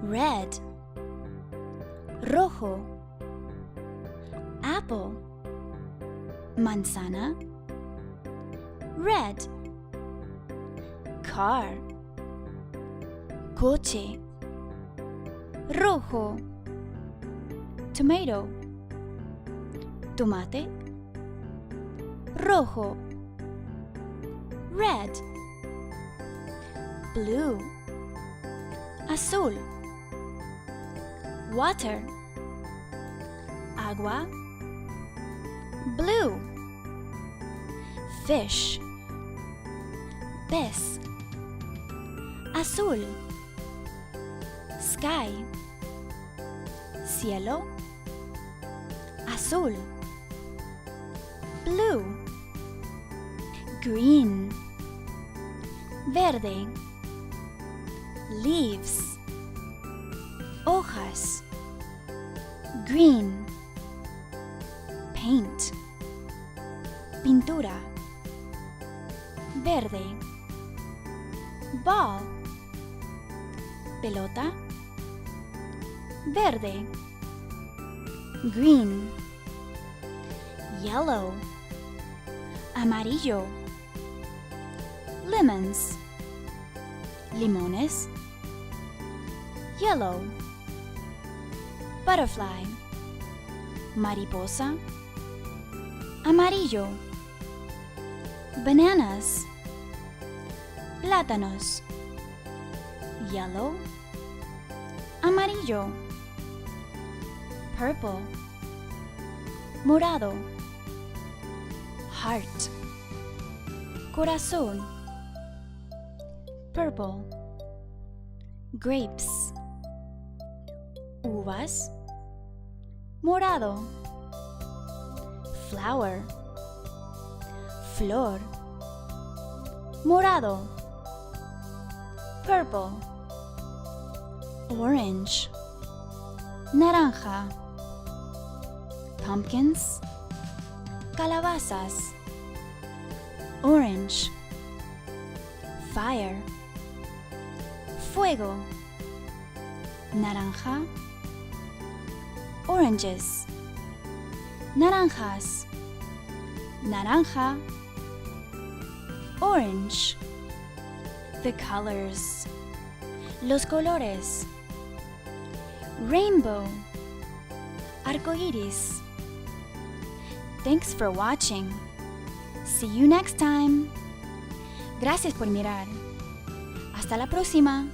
red, rojo, apple, manzana, red, car, coche, rojo, tomato, tomate, rojo, red, blue, azul, water, agua, blue, fish, pez, azul, sky, cielo, azul, blue, green, verde, leaves, hojas, green, paint, pintura, verde, ball, pelota, verde, green, yellow, amarillo, lemons, limones, yellow, butterfly, mariposa, amarillo, bananas, plátanos, yellow, amarillo, purple, morado, heart, corazón, purple, grapes, uvas, morado, flower, flor, morado, purple, orange, naranja, pumpkins, calabazas, orange, fire, fuego, naranja, oranges, naranjas, naranja, orange, the colors, los colores, rainbow, arcoíris. Thanks for watching. See you next time. Gracias por mirar. Hasta la próxima.